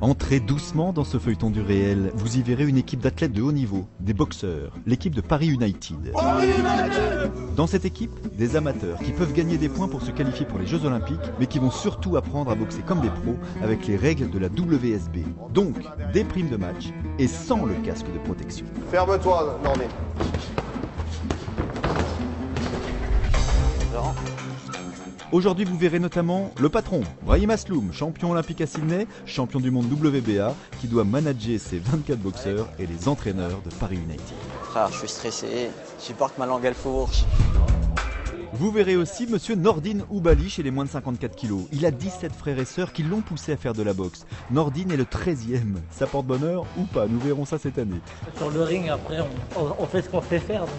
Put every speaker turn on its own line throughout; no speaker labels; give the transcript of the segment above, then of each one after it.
Entrez doucement dans ce feuilleton du réel. Vous y verrez une équipe d'athlètes de haut niveau, des boxeurs, l'équipe de Paris United. Dans cette équipe, des amateurs qui peuvent gagner des points pour se qualifier pour les Jeux Olympiques, mais qui vont surtout apprendre à boxer comme des pros avec les règles de la WSB. Donc, des primes de match et sans le casque de protection.
Ferme-toi, Normé.
Aujourd'hui, vous verrez notamment le patron, Brahim Asloum, champion olympique à Sydney, champion du monde WBA, qui doit manager ses 24 boxeurs et les entraîneurs de Paris United.
Frère, je suis stressé, j'ai peur que ma langue elle fourche.
Vous verrez aussi monsieur Nordine Oubali chez les moins de 54 kilos. Il a 17 frères et sœurs qui l'ont poussé à faire de la boxe. Nordine est le 13e. Ça porte bonheur ou pas, nous verrons ça cette année.
Sur le ring, après, on fait ce qu'on sait faire. Donc.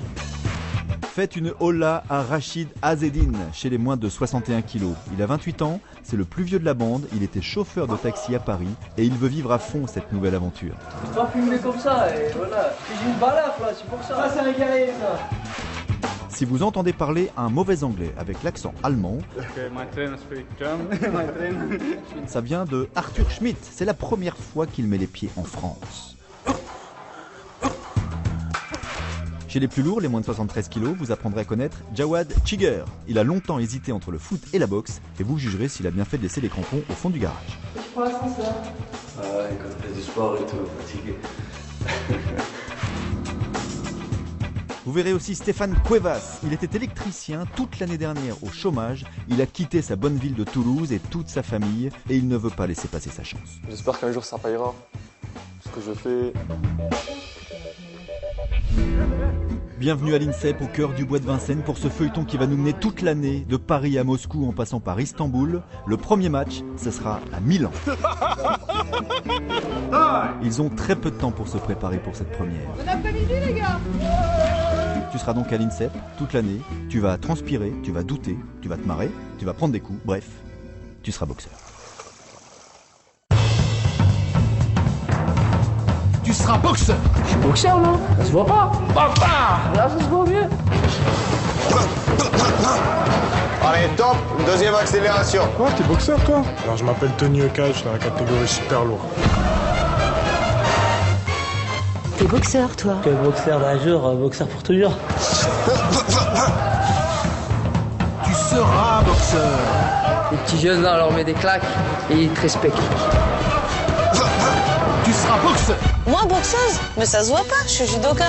Faites une hola à Rachid Azzedine chez les moins de 61 kilos. Il a 28 ans, c'est le plus vieux de la bande, il était chauffeur de taxi à Paris et il veut vivre à fond cette nouvelle aventure.
Tu vas fumer comme ça et voilà. J'ai une balafre là, c'est pour ça. Ça, c'est un guerrier ça.
Si vous entendez parler un mauvais anglais avec l'accent allemand, ça vient de Arthur Schmidt. C'est la première fois qu'il met les pieds en France. Chez les plus lourds, les moins de 73 kilos, vous apprendrez à connaître Jawad Chiger. Il a longtemps hésité entre le foot et la boxe et vous jugerez s'il a bien fait de laisser les crampons au fond du garage.
Je prends l'ascenseur.
Ah ouais, quand on fait du sport et tout, fatigué.
Vous verrez aussi Stéphane Cuevas. Il était électricien toute l'année dernière au chômage. Il a quitté sa bonne ville de Toulouse et toute sa famille et il ne veut pas laisser passer sa chance.
J'espère qu'un jour ça payera. Ce que je fais.
Bienvenue à l'INSEP au cœur du bois de Vincennes pour ce feuilleton qui va nous mener toute l'année de Paris à Moscou en passant par Istanbul. Le premier match, ce sera à Milan. Ils ont très peu de temps pour se préparer pour cette première.
Bon après-midi les gars.
Tu seras donc à l'INSEP toute l'année, tu vas transpirer, tu vas douter, tu vas te marrer, tu vas prendre des coups, bref, tu seras boxeur.
Tu seras boxeur.
Je suis boxeur là. Ça se voit pas. Papa. Là, ça se voit mieux.
Allez, top. Deuxième accélération.
Quoi, t'es boxeur toi? Alors je m'appelle Tony Oka, je suis dans la catégorie super lourd.
T'es boxeur toi?
Que boxeur d'un jour, boxeur pour toujours.
Tu seras boxeur.
Les petits jeunes là, on leur met des claques et ils te respectent.
Tu seras boxeur.
Moi boxeuse? Mais ça se voit pas, je suis judoka.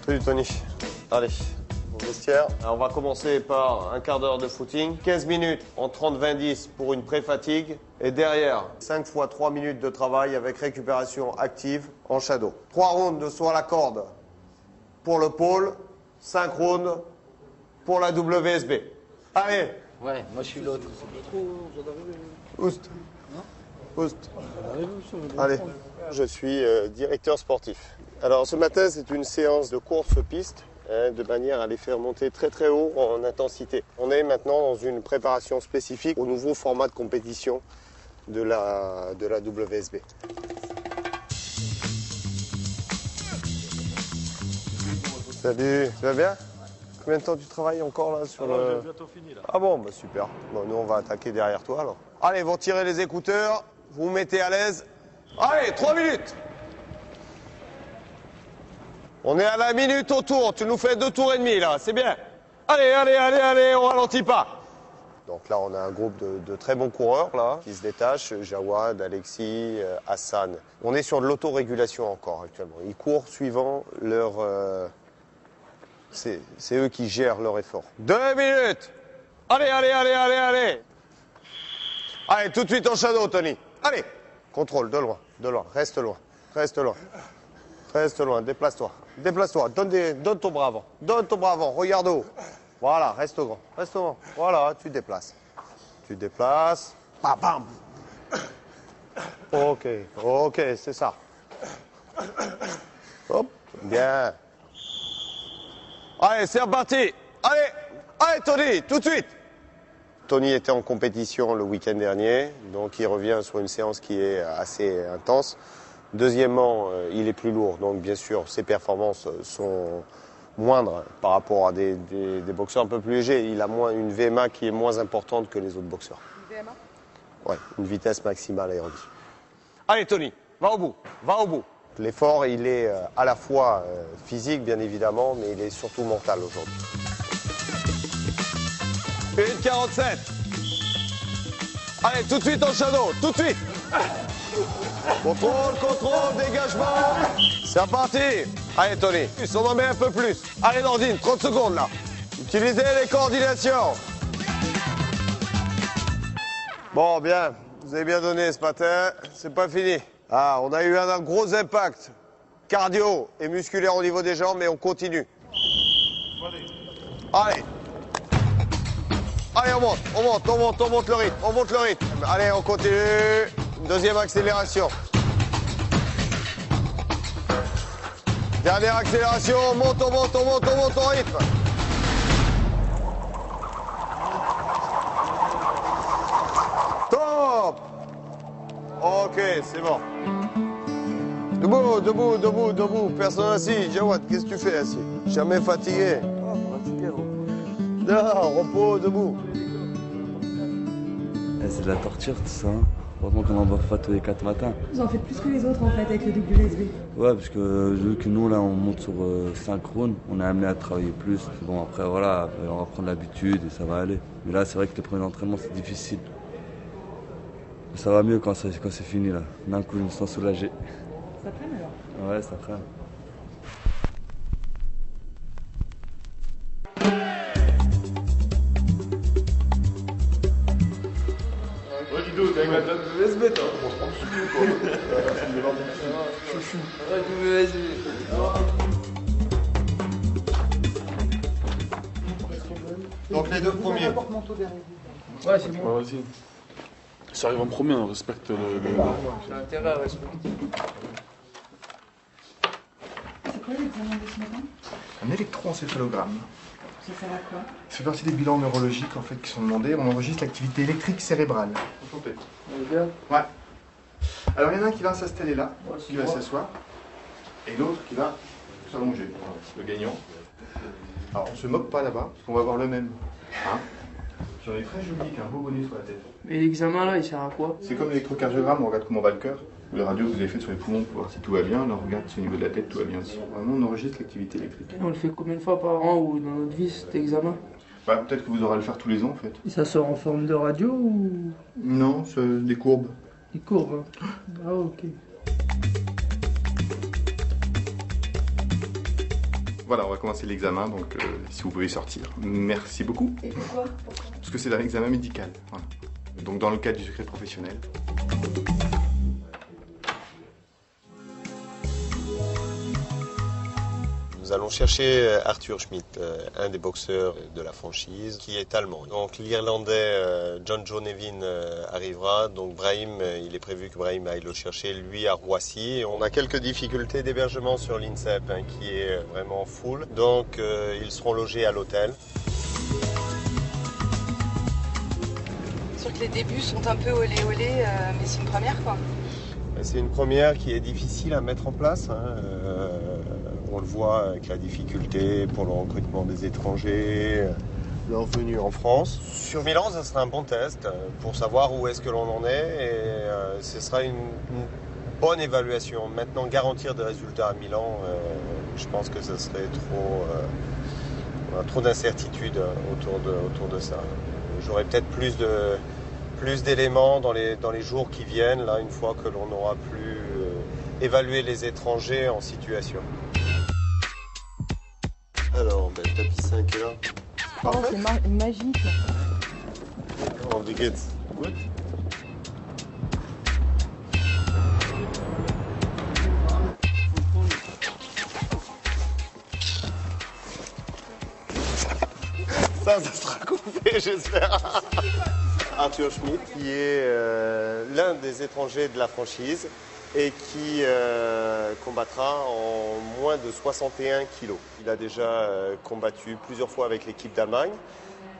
Salut Tony. Allez, au vestiaire. Alors, on va commencer par un quart d'heure de footing. 15 minutes en 30-20-10 pour une pré-fatigue. Et derrière, 5 fois 3 minutes de travail avec récupération active en shadow. 3 rounds de saut à la corde pour le pôle. 5 rounds pour la WSB. Allez.
Ouais, moi je suis l'autre.
Oust. Oust. Allez. Je suis directeur sportif. Alors ce matin, c'est une séance de course piste, de manière à les faire monter très très haut en intensité. On est maintenant dans une préparation spécifique au nouveau format de compétition de la WSB. Salut, tu vas bien? Combien de temps tu travailles encore là sur le...
J'ai bientôt fini là.
Ah bon, bah super. Bon, nous on va attaquer derrière toi alors. Allez, vous retirez les écouteurs, vous vous mettez à l'aise. Allez, 3 minutes. On est à la minute au tour, tu nous fais 2 tours et demi là, c'est bien. Allez, allez, allez, allez, on ralentit pas. Donc là, on a un groupe de très bons coureurs là, qui se détachent, Jawad, Alexis, Hassan. On est sur de l'autorégulation encore actuellement. Ils courent suivant leur... C'est eux qui gèrent leur effort. 2 minutes. Allez, allez, allez, allez, allez. Allez, tout de suite en shadow, Tony. Allez. Contrôle, de loin, reste loin, reste loin. Reste loin, déplace-toi. Déplace-toi, donne ton bras avant. Donne ton bras avant, regarde haut. Voilà, reste grand, reste grand. Voilà, tu déplaces. Tu déplaces. Bam, bam. Ok, ok, c'est ça. Hop, bien. Allez, c'est reparti. Allez, allez, Tony, tout de suite. Tony était en compétition le week-end dernier, donc il revient sur une séance qui est assez intense. Deuxièmement, il est plus lourd, donc bien sûr, ses performances sont moindres par rapport à des boxeurs un peu plus légers. Il a une VMA qui est moins importante que les autres boxeurs.
Une VMA?
Ouais, une vitesse maximale aérobie. Allez Tony, va au bout, va au bout. L'effort, il est à la fois physique, bien évidemment, mais il est surtout mental aujourd'hui. 1,47. Allez, tout de suite en shadow, tout de suite. Contrôle, contrôle, dégagement. C'est reparti. Allez Tony, on en met un peu plus. Allez Nordine, 30 secondes là. Utilisez les coordinations. Bon, bien. Vous avez bien donné ce matin. C'est pas fini. Ah, on a eu un gros impact cardio et musculaire au niveau des jambes, mais on continue. Allez. Allez, on monte, on monte, on monte, on monte le rythme, on monte le rythme. Allez, on continue. Une deuxième accélération. Dernière accélération, on monte, on monte, on monte, on monte au rythme. Top. Ok, c'est bon. Debout, debout, debout, debout. Personne assis. Jawad, qu'est-ce que tu fais assis? Jamais fatigué. Non, repos, debout.
C'est de la torture tout ça. Heureusement qu'on en boit pas tous les 4 matins.
Vous en faites plus que les autres en fait avec le WSB.
Ouais, parce que vu que nous là on monte sur 5 rounds, on est amené à travailler plus. Bon après voilà, on va prendre l'habitude et ça va aller. Mais là c'est vrai que les premiers entraînements c'est difficile. Mais ça va mieux quand c'est fini là. D'un coup je me sens soulagé.
Ça traîne alors?
Ouais, ça traîne.
Avec la date USB, toi. On se prend dessus, quoi.
WSB.
Donc les deux premiers.
Ouais, c'est bon.
Vas-y. Ça arrive en premier, on respecte le...
J'ai intérêt à respecter.
C'est quoi l'examen de ce matin?
Un électroencéphalogramme.
Ça sert à quoi?
Ça fait partie des bilans neurologiques en fait qui sont demandés. On enregistre l'activité électrique cérébrale. Enchanté. Ouais. Alors il y en a un qui va s'installer là, qui va s'asseoir, et l'autre qui va s'allonger. Voilà, le gagnant. Alors on se moque pas là-bas, parce qu'on va avoir le même. Hein? J'en ai très joli avec un beau bonnet sur la tête.
Mais l'examen là, il sert à quoi?
C'est comme l'électrocardiogramme, on regarde comment va le cœur. Ou les radios que vous avez faites sur les poumons pour voir si tout va bien. Là on regarde si au niveau de la tête tout va bien aussi. Vraiment on enregistre l'activité électrique.
On le fait combien de fois par an ou dans notre vie cet examen?
Bah peut-être que vous aurez à le faire tous les ans en fait.
Et ça sort en forme de radio ou
Non, c'est des courbes.
des courbes? Hein. Ah ok.
Voilà, on va commencer l'examen, donc si vous pouvez sortir. Merci beaucoup.
Et pourquoi?
Parce que c'est un examen médical. Voilà. Donc dans le cadre du secret professionnel.
Nous allons chercher Arthur Schmidt, un des boxeurs de la franchise, qui est allemand. Donc l'Irlandais John Joe Nevin arrivera. Donc Brahim, il est prévu que Brahim aille le chercher, lui, à Roissy. On a quelques difficultés d'hébergement sur l'INSEP, qui est vraiment full. Donc ils seront logés à l'hôtel.
Sûr que les débuts sont un peu olé olé, mais c'est une première quoi.
C'est une première qui est difficile à mettre en place. On le voit avec la difficulté pour le recrutement des étrangers, leur venue en France. Sur Milan, ça sera un bon test pour savoir où est-ce que l'on en est et ce sera une bonne évaluation. Maintenant, garantir des résultats à Milan, je pense que ce serait trop d'incertitudes autour de ça. J'aurais peut-être plus d'éléments dans les jours qui viennent, là, une fois que l'on aura pu évaluer les étrangers en situation. Alors, le tapis 5 est là.
Oh, c'est magique.
Oh, wie geht's? Gut? Ça sera coupé, j'espère. Arthur Schmidt, qui est l'un des étrangers de la franchise, et qui combattra en moins de 61 kilos. Il a déjà combattu plusieurs fois avec l'équipe d'Allemagne.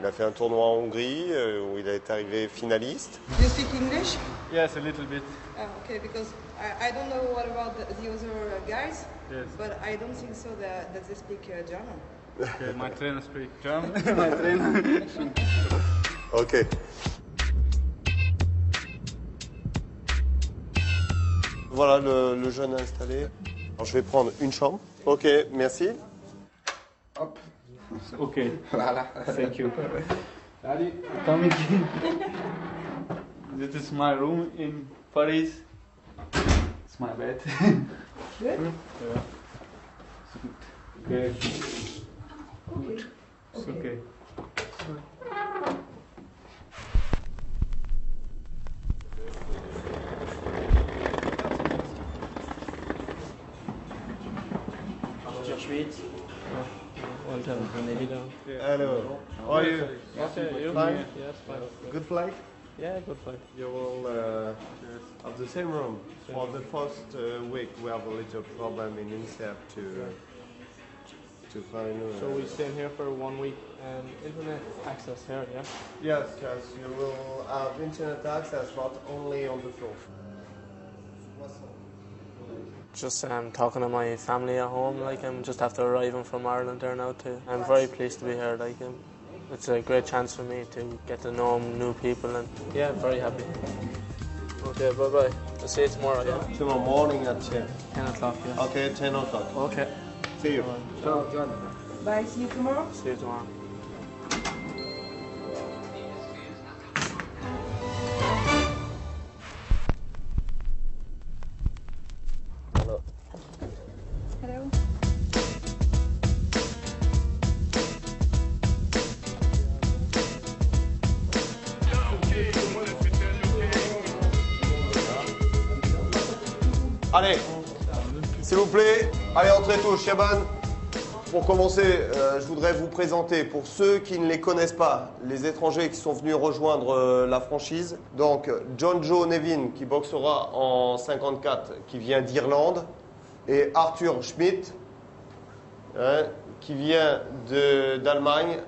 Il a fait un tournoi en Hongrie où il est arrivé finaliste.
You speak English?
Yes, a little bit.
Okay, because I don't know what about the other guys,
Yes.
but I don't think so that they speak German.
Okay, my trainer speaks German. My trainer.
Ok. Voilà le jeune installé. Alors, je vais prendre une chambre. Ok, merci.
Hop.
Okay.
Voilà.
Thank you. Daddy, come again. This is my room in Paris. It's my bed.
Good?
Yeah. Okay. Good. It's okay.
Arthur Schmidt. Walter Bonelli.
Hello. How are you?
Okay,
Fine?
Yes, fine.
Good flight?
Yeah, good fight.
You will have the same room. For the first week, we have a little problem in INSEP to find.
So we stay here for 1 week and internet access here, yeah?
Yes, yes, you will have internet access, but only on the floor.
Just talking to my family at home, like I'm just after arriving from Ireland there now too. I'm very pleased to be here, like it's a great chance for me to get to know new people and yeah, I'm very happy. Okay, bye bye. I'll see you tomorrow, yeah?
Tomorrow morning at 10.
10 o'clock, yeah.
Okay, 10 o'clock.
Okay.
See you.
Ciao, John.
Bye, see you tomorrow.
See you tomorrow.
Hello.
Allez, s'il vous plaît, allez entrez tous, Shaban. Pour commencer, je voudrais vous présenter, pour ceux qui ne les connaissent pas, les étrangers qui sont venus rejoindre la franchise. Donc, John Joe Nevin, qui boxera en 54, qui vient d'Irlande, et Arthur Schmidt, qui vient d'Allemagne,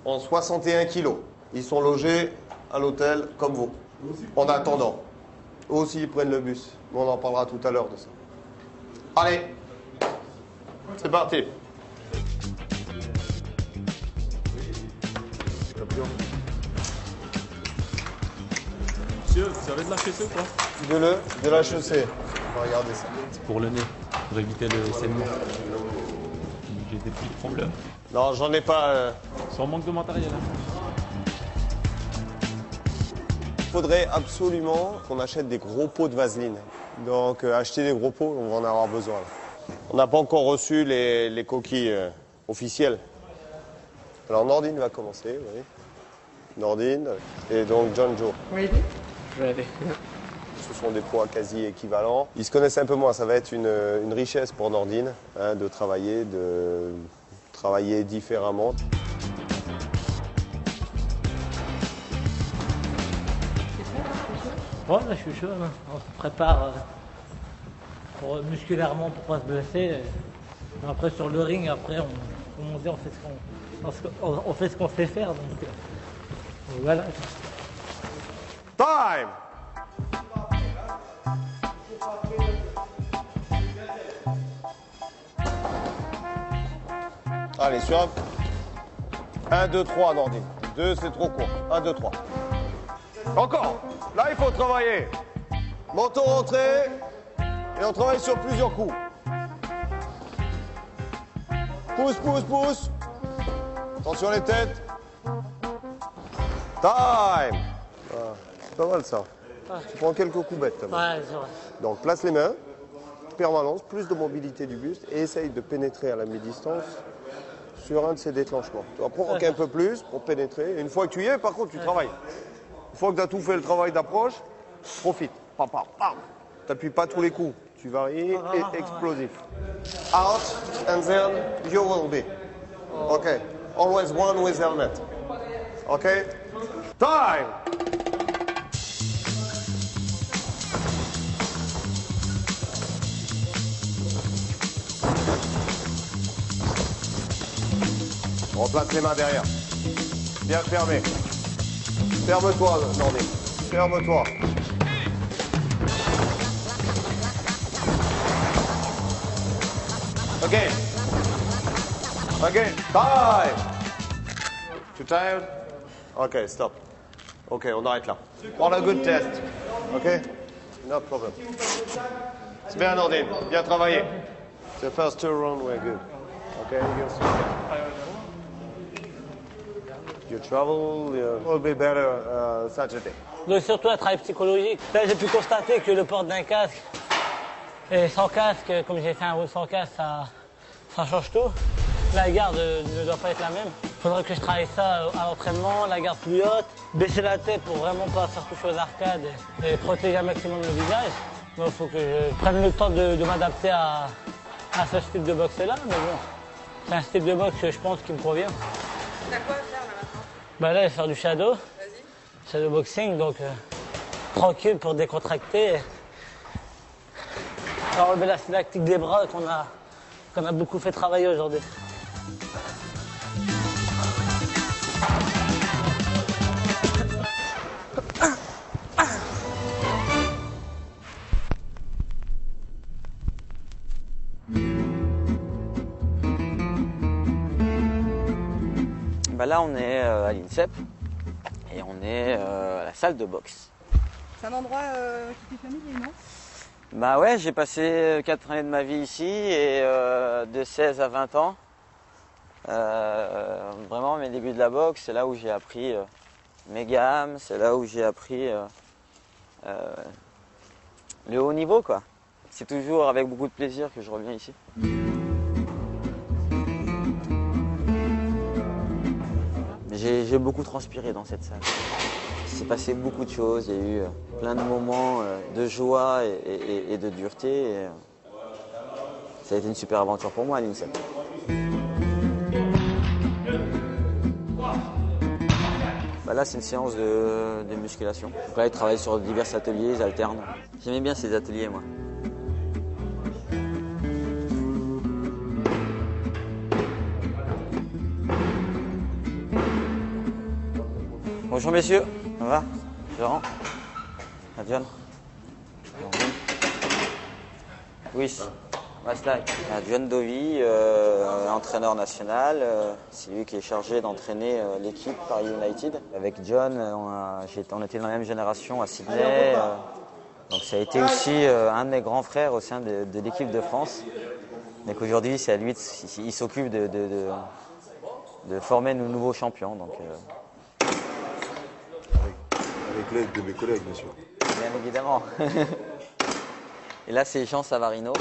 en 61 kilos. Ils sont logés à l'hôtel comme vous, en attendant. Eux aussi, ils prennent le bus. On en parlera tout à l'heure de ça. Allez, c'est parti.
Monsieur, vous avez de l'HEC ou quoi?
De l'HEC. On va regarder ça.
C'est pour le nez, pour éviter le saignement. J'ai des petits problèmes.
Non, j'en ai pas.
Sans manque de matériel.
Il faudrait absolument qu'on achète des gros pots de vaseline. Donc, acheter des gros pots, on va en avoir besoin. On n'a pas encore reçu les coquilles officielles. Alors, Nordine va commencer, oui. Nordine et donc John Joe.
Ready? Ready.
Ce sont des poids quasi équivalents. Ils se connaissent un peu moins. Ça va être une richesse pour Nordine de travailler différemment.
Ouais, là, je suis chaud. Hein. On se prépare musculairement pour pas se blesser. Après, sur le ring, après, comme on dit, on fait ce qu'on sait faire. Donc, voilà.
Time! Allez, sur 1, 2, 3, Nordine. 2, c'est trop court. 1, 2, 3. Encore. Là, il faut travailler. Menton rentré. Et on travaille sur plusieurs coups. Pousse, pousse, pousse. Attention les têtes. Time. Ah, c'est pas mal ça. Tu prends quelques coups bêtes.
Ouais, c'est vrai.
Donc, place les mains. Permanence, plus de mobilité du buste. Et essaye de pénétrer à la mi-distance sur un de ces déclenchements. Tu vas provoquer un peu plus pour pénétrer. Et une fois que tu y es, par contre, tu travailles. Une fois que tu as tout fait le travail d'approche, profite. Pam, pam, pam. Tu n'appuies pas tous les coups. Tu varies et explosif. Out and then you will be. Okay. Always one with helmet. Okay? Time! On place les mains derrière. Bien fermé. Ferme-toi, Nordique. Ferme-toi. Ok. Ok. Bye. Too tired? Ok, stop. Ok, on arrête là. On a a good test. Ok? No problem. C'est bien, Nordine. Bien travaillé. The first 2 rounds were good. Ok, your travel will be better Saturday.
Donc surtout un travail psychologique. Là, j'ai pu constater que le port d'un casque et sans casque, comme j'ai fait un route sans casque, ça change tout. La garde ne doit pas être la même. Il faudrait que je travaille ça à l'entraînement, la garde plus haute, baisser la tête pour vraiment pas faire toucher aux arcades et protéger un maximum le visage. Donc il faut que je prenne le temps de m'adapter à ce style de boxe-là, mais bon, c'est un style de boxe que je pense qui me convient.
T'as quoi à faire là maintenant?
Bah là, je vais faire du shadow. Shadow boxing, donc tranquille pour décontracter. Enlever la lactique des bras qu'on a beaucoup fait travailler aujourd'hui.
Bah là, on est à l'INSEP et on est à la salle de boxe.
C'est un endroit qui fait familier, non?
Bah ouais, j'ai passé 4 années de ma vie ici et de 16 à 20 ans. Vraiment, mes débuts de la boxe, c'est là où j'ai appris mes gammes, c'est là où j'ai appris le haut niveau, quoi. C'est toujours avec beaucoup de plaisir que je reviens ici. J'ai beaucoup transpiré dans cette salle. Il s'est passé beaucoup de choses, il y a eu plein de moments de joie et de dureté. Et ça a été une super aventure pour moi à l'INSEP. Bah là, c'est une séance de musculation. Donc là, ils travaillent sur divers ateliers, ils alternent. J'aimais bien ces ateliers, moi. Bonjour messieurs, ça va? Jean? Adjan? Oui, Mastai. Adjan Dovi, entraîneur national. C'est lui qui est chargé d'entraîner l'équipe Paris United. Avec John, on était dans la même génération à Sydney. Donc ça a été aussi un de mes grands frères au sein de l'équipe de France. Donc aujourd'hui, c'est à lui, il s'occupe de former nos nouveaux champions. Donc,
avec l'aide de mes collègues, bien sûr.
Bien évidemment. Et là, c'est Jean Savarino.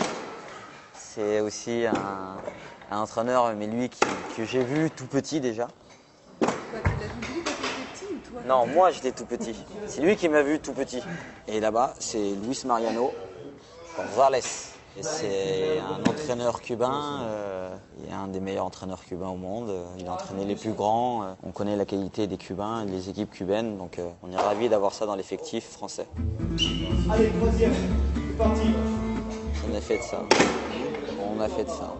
C'est aussi un entraîneur, mais lui que j'ai vu tout petit déjà.
Tu l'as vu quand tu étais petit ou toi?
Non, moi j'étais tout petit. C'est lui qui m'a vu tout petit. Et là-bas, c'est Luis Mariano González. Et c'est un entraîneur cubain, il est un des meilleurs entraîneurs cubains au monde. Il a entraîné les plus grands. On connaît la qualité des Cubains, des équipes cubaines. Donc on est ravis d'avoir ça dans l'effectif français.
Allez, troisième, c'est parti.
On a fait de ça. On a fait de ça.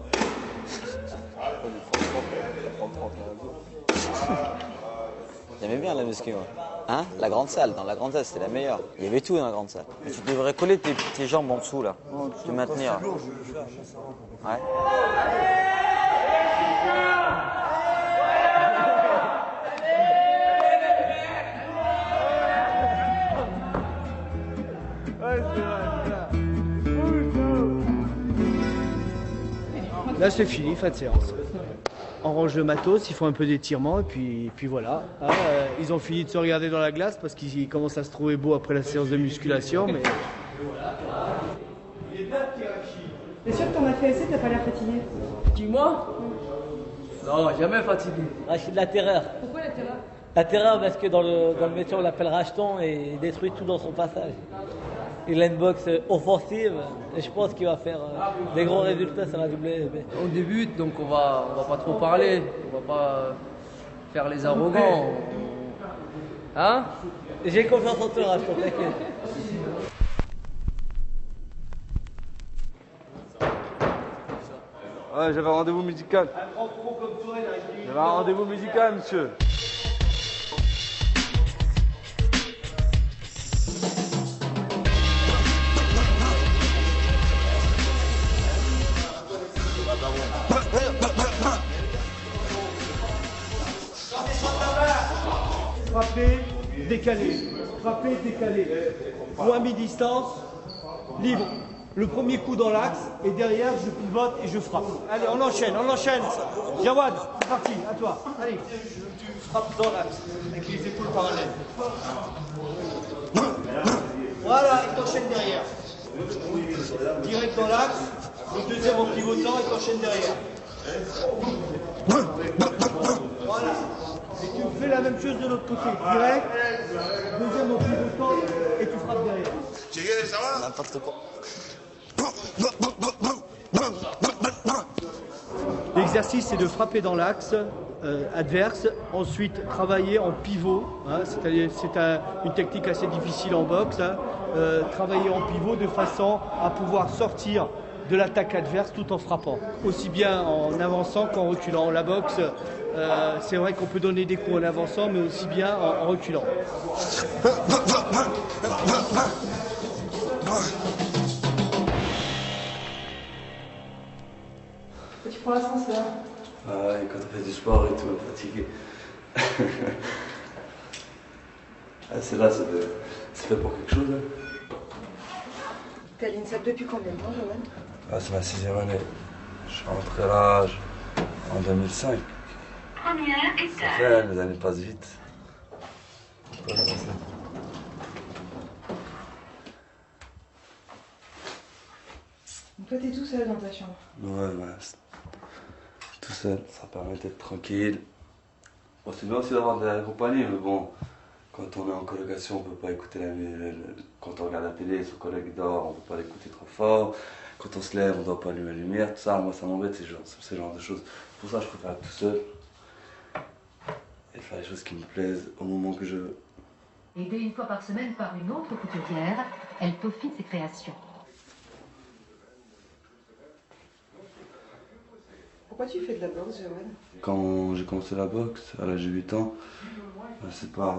J'aimais bien la muscu, moi. Hein? La grande salle, dans la grande salle, c'était la meilleure. Il y avait tout dans la grande salle. Mais tu devrais coller tes jambes en dessous, là. Te maintenir. Ouais.
Là, c'est fini, fin de séance. On range le matos, ils font un peu d'étirement et puis voilà. Ils ont fini de se regarder dans la glace parce qu'ils commencent à se trouver beaux après la séance de musculation. Mais...
T'es sûr que t'en as fait assez, t'as pas l'air fatigué?
Dis-moi. Non, jamais fatigué.
Rachid, la terreur.
Pourquoi la terreur?
La terreur parce que dans le métier on l'appelle racheton et il détruit tout dans son passage. Il a une boxe offensive et je pense qu'il va faire des gros résultats sur la WSB.
On débute donc on va pas trop parler, on va pas faire les arrogants. Hein?
J'ai confiance en toi, racheton, t'inquiète.
Ouais, j'avais un rendez-vous musical. J'avais un rendez-vous musical, monsieur.
Frapper, décaler. Frapper, décaler. Ou à mi-distance, libre. Le premier coup dans l'axe et derrière je pivote et je frappe. Allez, on enchaîne, on enchaîne. Jawad, c'est parti, à toi. Allez, frappe dans l'axe avec les épaules parallèles. Voilà, et t'enchaînes derrière. Direct dans l'axe, le deuxième en pivotant et t'enchaînes derrière. Voilà. Et tu fais la même chose de l'autre côté. Direct, deuxième en pivotant et tu frappes derrière.
Ça va?
N'importe quoi.
L'exercice, c'est de frapper dans l'axe adverse, ensuite travailler en pivot, hein, c'est-à-dire c'est une technique assez difficile en boxe, hein, travailler en pivot de façon à pouvoir sortir de l'attaque adverse tout en frappant, aussi bien en avançant qu'en reculant. La boxe, c'est vrai qu'on peut donner des coups en avançant, mais aussi bien en reculant.
Tu prends l'ascenseur.
Ah ouais, quand on fait du sport et tout, on est fatigué. Ah, c'est là, c'est fait pour quelque chose. Hein.
T'es à l'INSEP depuis combien de temps, Joël?
Ah, c'est ma 6e année. Je suis rentré là en 2005.
Première étape.
Ça fait, les années passent vite.
Donc toi, t'es tout seul dans ta chambre?
Ouais, tout seul, ça permet d'être tranquille. Bon, c'est bien aussi d'avoir de la compagnie, mais bon, quand on est en colocation, on peut pas écouter quand on regarde la télé, son collègue dort, on peut pas l'écouter trop fort. Quand on se lève, on doit pas allumer la lumière, tout ça, moi ça m'embête, ce genre de choses. Pour ça, je préfère être tout seul et faire les choses qui me plaisent au moment que je veux.
Aidée une fois par semaine par une autre couturière, elle peaufine ses créations.
Pourquoi tu fais de la boxe, Joël?
Quand j'ai commencé la boxe, à l'âge de 8 ans, c'est par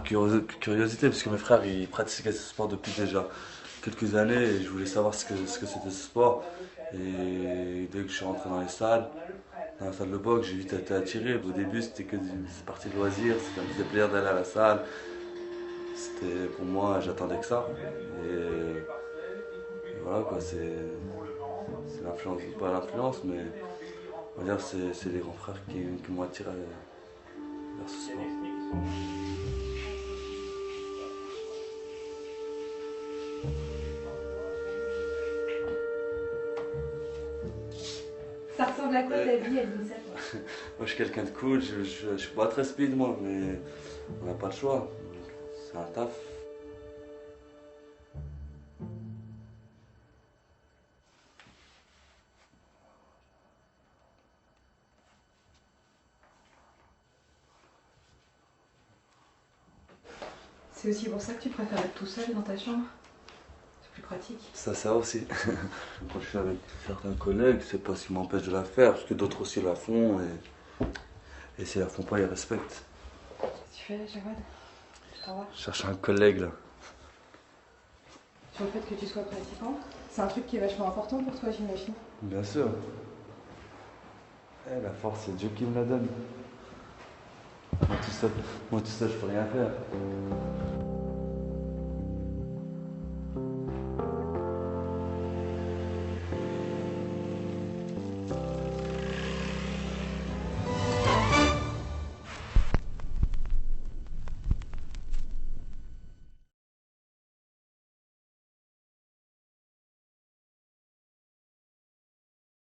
curiosité, parce que mes frères ils pratiquaient ce sport depuis déjà quelques années et je voulais savoir ce que c'était ce sport. Et dès que je suis rentré dans la salle de boxe, j'ai vite été attiré. Au début, c'était que des parties de loisirs, ça me faisait plaisir d'aller à la salle. C'était pour moi, j'attendais que ça. Et voilà quoi, c'est l'influence, pas l'influence, mais on va dire c'est les grands frères qui m'ont attiré vers ce sport.
Ça ressemble à quoi ta vie à l'INSEP?
Moi je suis quelqu'un de cool, je suis pas très speed moi, mais on n'a pas le choix. C'est un taf.
C'est aussi pour ça que tu préfères être tout seul dans ta chambre? C'est plus pratique.
Ça aussi. Quand je suis avec certains collègues, c'est pas ce qui m'empêche de la faire, parce que d'autres aussi la font, et s'ils la font pas, ils respectent.
Qu'est-ce que tu fais là, Jawad? Tu t'en vas?
Je cherche un collègue là.
Sur le fait que tu sois pratiquant, c'est un truc qui est vachement important pour toi, j'imagine.
Bien sûr. La force, c'est Dieu qui me la donne. Moi tout seul, je peux rien faire.